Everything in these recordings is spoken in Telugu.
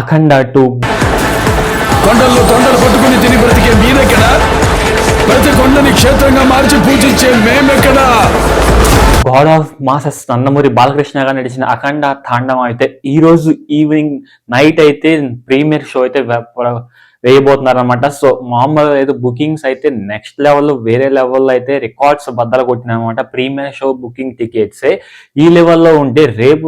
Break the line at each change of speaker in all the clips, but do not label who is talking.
అఖండ 2
కొండల్లో తొండలు పట్టుకుని తిని బ్రతికే మీరెక్కడ? ప్రతి కొండని క్షేత్రంగా మార్చి పూజించే మేమెక్కడ?
God of masses Nandamuri Balakrishna garu నడిచిన అఖండ తాండవం అయితే ఈ రోజు ఈవినింగ్ నైట్ అయితే ప్రీమియర్ షో అయితే వేయబోతున్నారు అనమాట. సో మామూలుగా అయితే బుకింగ్స్ అయితే నెక్స్ట్ లెవెల్లో వేరే లెవెల్లో అయితే రికార్డ్స్ బద్దలు కొట్టినాయి అనమాట. ప్రీమియర్ షో బుకింగ్ టికెట్స్ ఈ లెవెల్లో ఉంటే రేపు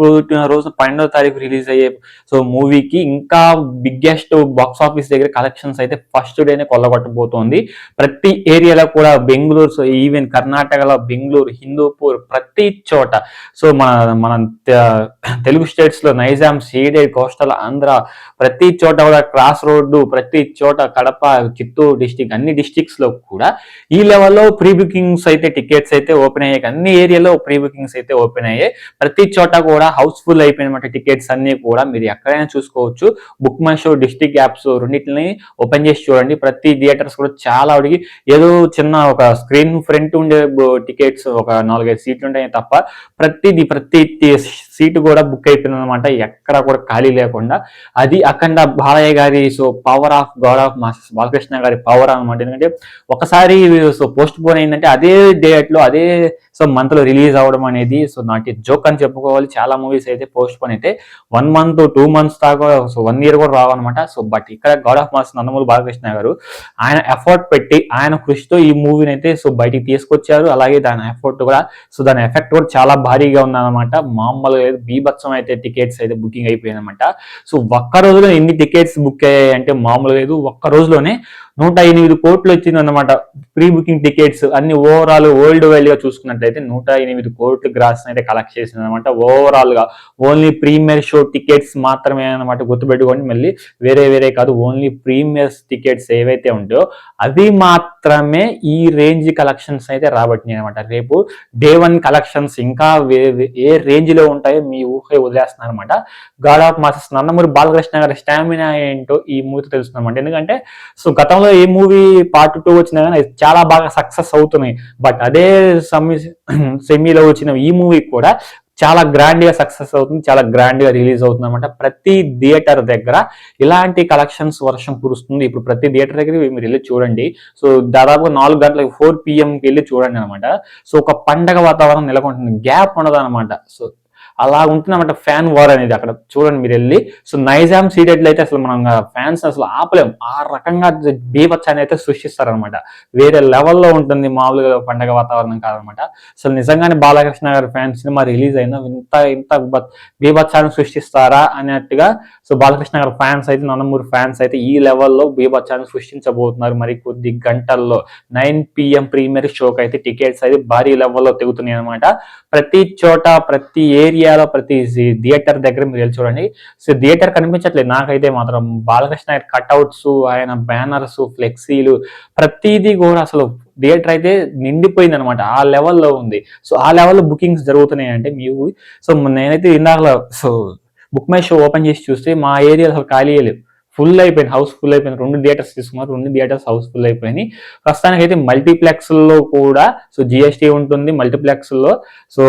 రోజు 12వ తారీఖు రిలీజ్ అయ్యే సో మూవీకి ఇంకా బిగ్గెస్ట్ బాక్స్ ఆఫీస్ దగ్గర కలెక్షన్స్ అయితే ఫస్ట్ డేనే కొల్లగొట్టబోతోంది. ప్రతి ఏరియాలో కూడా బెంగళూరు, సో ఈవెన్ కర్ణాటకలో బెంగళూరు, హిందూపూర్ ప్రతి చోట, సో మన తెలుగు స్టేట్స్ లో నైజాం, సీడెడ్, కోస్టల్ ఆంధ్ర ప్రతి చోట కూడా, క్రాస్ రోడ్డు ప్రతి చోట, కడప, చిత్తూరు డిస్టిక్ అన్ని డిస్టిక్స్ లో కూడా ఈ లెవెల్లో ప్రీ బుకింగ్స్ అయితే టికెట్స్ అయితే ఓపెన్ అయ్యాయి. అన్ని ఏరియాలో ప్రీ బుకింగ్స్ అయితే ఓపెన్ అయ్యాయి. ప్రతి చోట కూడా హౌస్ఫుల్ అయిపోయినమాట టికెట్స్ అన్ని కూడా మీరు ఎక్కడైనా చూసుకోవచ్చు. Book my show district apps రెండింటిని ఓపెన్ చేసి చూడండి. ప్రతి థియేటర్స్ కూడా చాలా అడిగి ఏదో చిన్న ఒక స్క్రీన్ ఫ్రంట్ ఉండే టికెట్స్ ఒక 4-5 సీట్లు ఉంటాయి తప్ప ప్రతి సీటు కూడా బుక్ అయిపోయింది అనమాట. ఎక్కడ కూడా ఖాళీ లేకుండా. అది అఖండ బాలయ్య గారి so power of God of masses Balakrishna గారి పవర్ అనమాట. ఎందుకంటే ఒకసారి సో పోస్ట్ పోన్ అయిందంటే అదే డేట్ లో అదే సో మంత్ లో రిలీజ్ అవ్వడం అనేది సో నాట్ జోక్ అని చెప్పుకోవాలి. చాలా మూవీస్ అయితే పోస్ట్ పోన్ అయితే 1 month 2 months దాకా సో 1 year కూడా రావన్నమాట. సో బట్ ఇక్కడ God of mass Nandamuri Balakrishna గారు ఆయన ఎఫర్ట్ పెట్టి ఆయన కృషితో ఈ మూవీని అయితే సో బయటికి తీసుకొచ్చారు. అలాగే దాని ఎఫర్ట్ కూడా సో దాని ఎఫెక్ట్ కూడా చాలా భారీగా ఉందన్నమాట. మామూలుగా లేదు, బీభత్సం అయితే టికెట్స్ అయితే బుకింగ్ అయిపోయింది అనమాట. సో ఒక్క రోజులో ఎన్ని టికెట్స్ బుక్ అయ్యాయి అంటే మామూలుగా లేదు. ఒక్క రోజులోనే 108 కోట్లు వచ్చింది అనమాట ప్రీ బుకింగ్ టికెట్స్ అన్ని. ఓవరాల్ వరల్డ్ వైడ్ గా చూసుకున్నట్లయితే 108 కోట్లు గ్రాస్ అయితే కలెక్ట్ చేసింది అనమాట. ఓవరాల్ గా ఓన్లీ ప్రీమియర్ షో టికెట్స్ మాత్రమే అనమాట. గుర్తుపెట్టుకోండి, మళ్ళీ వేరే కాదు. ఓన్లీ ప్రీమియర్ టికెట్స్ ఏవైతే ఉంటాయో అవి మాత్రమే ఈ రేంజ్ కలెక్షన్స్ అయితే రాబట్టినాయి అనమాట. రేపు డే 1 కలెక్షన్స్ ఇంకా ఏ రేంజ్ లో ఉంటాయో మీ ఊహే వదిలేస్తున్నారు అనమాట. God of masses Nandamuri Balakrishna గారి స్టామినా ఏంటో ఈ మూవీతో తెలుస్తుంది అనమాట. ఎందుకంటే సో గతంలో ఏ మూవీ పార్ట్ 2 వచ్చినా కానీ చాలా బాగా సక్సెస్ అవుతున్నాయి. బట్ అదే సెమీలో వచ్చిన ఈ మూవీ కూడా చాలా గ్రాండ్ గా సక్సెస్ అవుతుంది, చాలా గ్రాండ్ గా రిలీజ్ అవుతుంది అనమాట. ప్రతి థియేటర్ దగ్గర ఇలాంటి కలెక్షన్స్ వర్షం కురుస్తుంది. ఇప్పుడు ప్రతి థియేటర్ దగ్గర మీరు వెళ్ళి చూడండి. సో దాదాపు 4 గంటలకు 4 PM వెళ్ళి చూడండి అనమాట. సో ఒక పండగ వాతావరణం నెలకొంటుంది, గ్యాప్ ఉండదు అనమాట. సో అలా ఉంటుందన్నమాట ఫ్యాన్ వార్ అనేది. అక్కడ చూడండి మీరు వెళ్ళి. సో నైజాం సీడెడ్లు అయితే అసలు మనం ఫ్యాన్స్ అసలు ఆపలేం. ఆ రకంగా బీభత్సాన్ని అయితే సృష్టిస్తారనమాట. వేరే లెవెల్లో ఉంటుంది, మామూలుగా పండగ వాతావరణం కాదనమాట. అసలు నిజంగానే బాలకృష్ణ గారి ఫ్యాన్స్ సినిమా రిలీజ్ అయినా ఇంత బీభత్సాన్ని సృష్టిస్తారా అన్నట్టుగా సో బాలకృష్ణ గారి ఫ్యాన్స్ అయితే, నందమూరి ఫ్యాన్స్ అయితే ఈ లెవెల్లో బీభత్సాన్ని సృష్టించబోతున్నారు. మరి కొద్ది గంటల్లో 9 PM ప్రీమియర్ షోకి అయితే టికెట్స్ అయితే భారీ లెవెల్లో తెగుతున్నాయి అనమాట. ప్రతి చోట, ప్రతి ఏరియాలో, ప్రతి థియేటర్ దగ్గర మీరు వెళ్ళి చూడండి. సో థియేటర్ కనిపించట్లేదు నాకైతే మాత్రం. బాలకృష్ణ కట్అవుట్స్, ఆయన బ్యానర్స్, ఫ్లెక్సీలు ప్రతిదీ కూడా అసలు థియేటర్ అయితే నిండిపోయింది అనమాట. ఆ లెవెల్లో ఉంది. సో ఆ లెవెల్లో బుకింగ్స్ జరుగుతున్నాయి అంటే మీకు. సో నేనైతే ఇందాక so book my show open చేసి చూస్తే మా ఏరియా అసలు ఖాళీ లేదు, ఫుల్ అయిపోయింది, హౌస్ ఫుల్ అయిపోయింది. 2 థియేటర్స్ తీసుకున్నారు, 2 థియేటర్స్ హౌస్ ఫుల్ అయిపోయినాయి. ప్రస్తుతానికి అయితే మల్టీప్లెక్స్ లో కూడా సో జిఎస్టీ ఉంటుంది. మల్టీప్లెక్స్ లో సో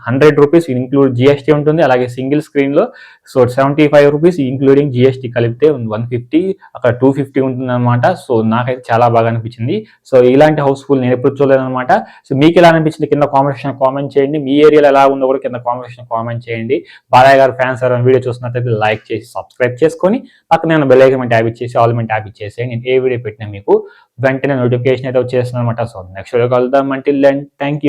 100 రూపీస్ ఇంక్లూడ్ జిఎస్టీ ఉంటుంది. అలాగే సింగిల్ స్క్రీన్ లో సో 75 రూపీస్ ఇంక్లూడింగ్ జిఎస్టీ కలిపితే 150, అక్కడ 250 ఉంటుంది అనమాట. సో నాకైతే చాలా బాగా అనిపించింది. సో ఇలాంటి హౌస్ఫుల్ నేను ఎప్పుడు చూడలేదు అనమాట. సో మీకు ఎలా అనిపించింది కింద కామెంట్ చేయండి. మీ ఏరియాలో ఎలా ఉందో కూడా కింద కామెంట్ చేయండి. బాలయ్య గారు ఫ్యాన్స్ ఎవరైనా వీడియో చూసినట్లయితే లైక్ చేసి సబ్స్క్రైబ్ చేసుకొని పక్కనే ఉన్న బెల్ ఐకాన్ ట్యాప్ ఇచ్చేసి ఆల్ మీద ట్యాప్ ఇచ్చేసి నేను ఏ వీడియో పెట్టినా మీకు వెంటనే నోటిఫికేషన్ అయితే వచ్చేస్తుంది అనమాట. సో నెక్స్ట్ వీడియో కలుద్దాం. Until then thank you.